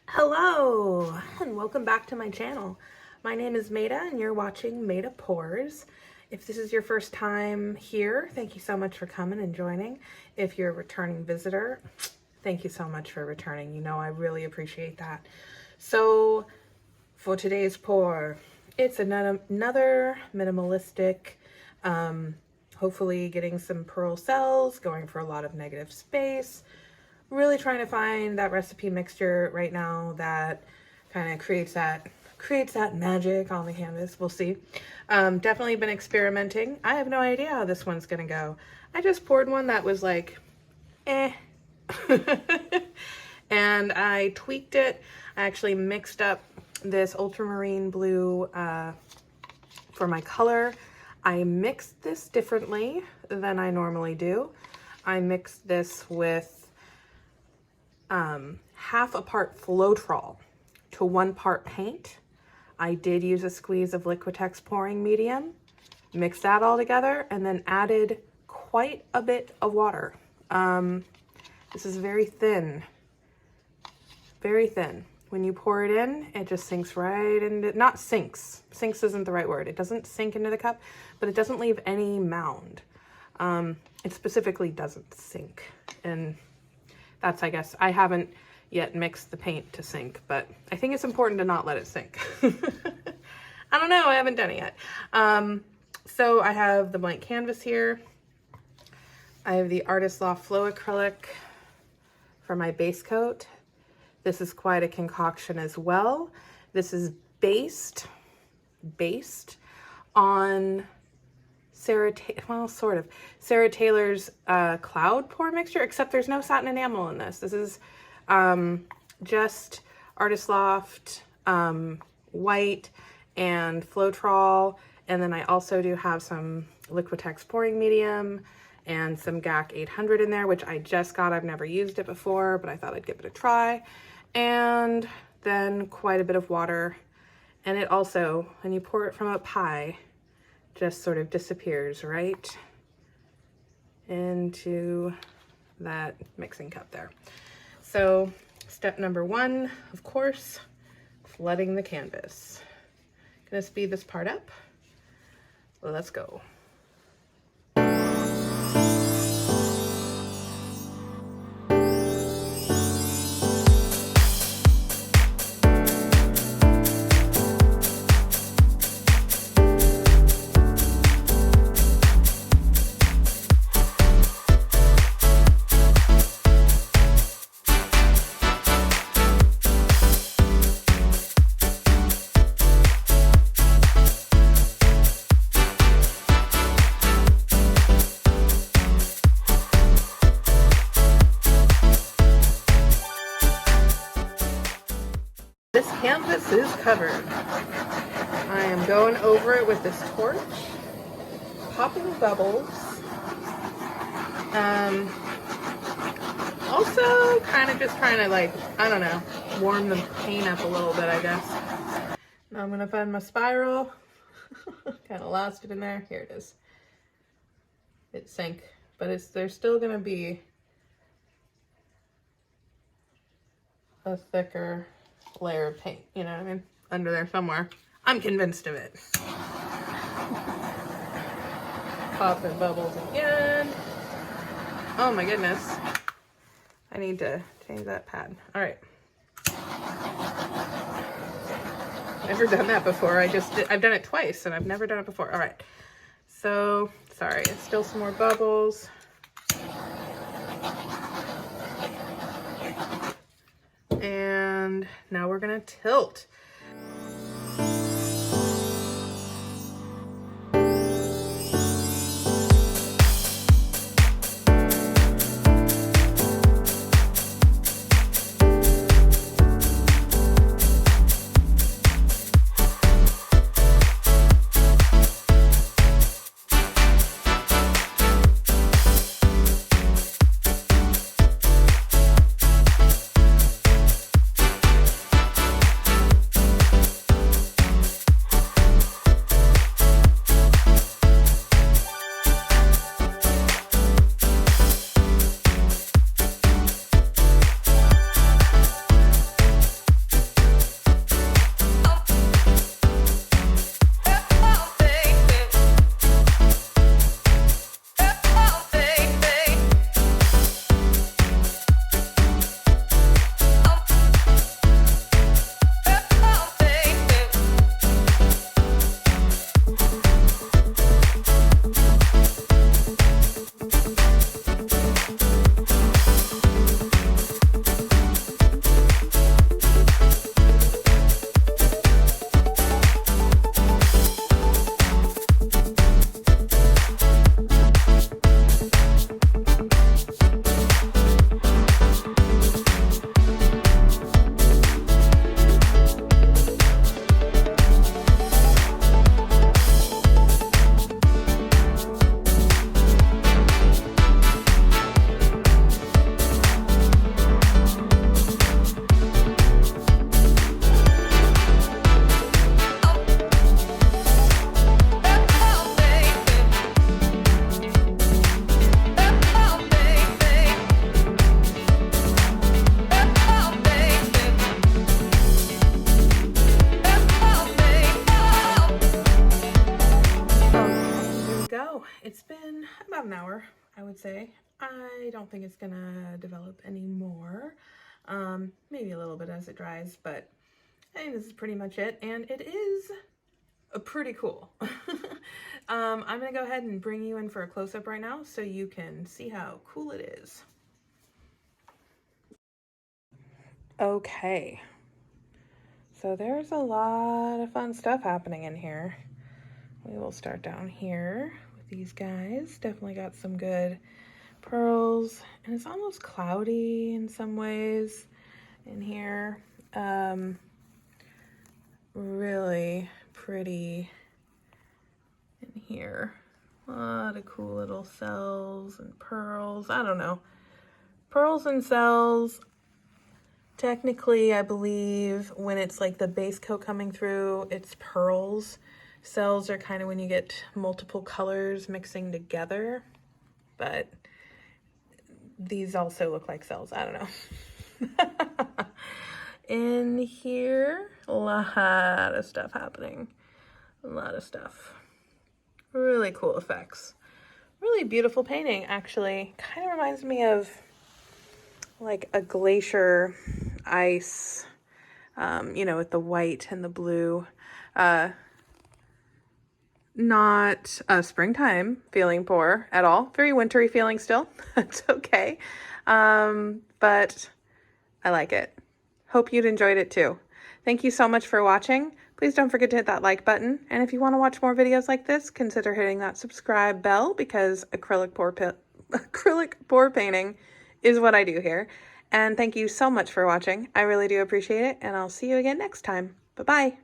Hello and welcome back to my channel. My name is Maida and you're watching Maida Pours. If this is your first time here, thank you so much for coming and joining. If you're a returning visitor, thank you so much for returning. You know, I really appreciate that. So for today's pour, it's another minimalistic, hopefully getting some pearl cells, going for a lot of negative space. Really trying to find that recipe mixture right now that kind of creates that magic on the canvas. We'll see. Definitely been experimenting. I have no idea how this one's gonna go. I just poured one that was like, eh. And I tweaked it. I actually mixed up this ultramarine blue for my color. I mixed this differently than I normally do. I mixed this with half a part Floetrol to 1 part paint. I did use a squeeze of Liquitex pouring medium, mixed that all together, and then added quite a bit of water. This is very thin, very thin. When you pour it in, it just sinks right into, not sinks isn't the right word. It doesn't sink into the cup, but it doesn't leave any mound. It specifically doesn't sink. And that's, I guess, I haven't yet mixed the paint to sink, but I think it's important to not let it sink. I don't know, I haven't done it yet. So I have the blank canvas here. I have the Artis Loft Flow Acrylic for my base coat. This is quite a concoction as well. This is based on Sarah Taylor's cloud pour mixture, except there's no satin enamel in this. This is just Artis Loft white and Floetrol, and then I also do have some Liquitex pouring medium and some GAC 800 in there, which I just got. I've never used it before, but I thought I'd give it a try. And then quite a bit of water, and it also, when you pour it from up high, just sort of disappears right into that mixing cup there. So step number 1, of course, flooding the canvas. Gonna speed this part up. Let's go. This canvas is covered. I am going over it with this torch, popping bubbles. Also kind of just trying to, like, I don't know, warm the paint up a little bit, I guess. Now I'm gonna find my spiral. Kind of lost it in there. Here it is. It sank, but there's still gonna be a thicker layer of paint, you know what I mean, under there somewhere. I'm convinced of it. Popping bubbles again. Oh my goodness. I need to change that pad. All right. Never done that before. I've done it twice and I've never done it before. All right. So, sorry, it's still some more bubbles. And now we're gonna tilt. would say. I don't think it's gonna develop anymore. Maybe a little bit as it dries, but I think this is pretty much it, and it is pretty cool. I'm gonna go ahead and bring you in for a close-up right now so you can see how cool it is. Okay, so there's a lot of fun stuff happening in here. We will start down here with these guys. Definitely got some good pearls, and it's almost cloudy in some ways in here. Really pretty in here. A lot of cool little cells and pearls. I don't know. Pearls and cells. Technically, I believe when it's like the base coat coming through, it's pearls. Cells are kind of when you get multiple colors mixing together, but these also look like cells. I don't know. In here, a lot of stuff happening. A lot of stuff. Really cool effects. Really beautiful painting, actually. Kind of reminds me of like a glacier ice, you know, with the white and the blue. Not a springtime feeling pour at all. Very wintry feeling still. It's okay. But I like it. Hope you'd enjoyed it too. Thank you so much for watching. Please don't forget to hit that like button. And if you want to watch more videos like this, consider hitting that subscribe bell, because acrylic pour painting is what I do here. And thank you so much for watching. I really do appreciate it. And I'll see you again next time. Bye-bye.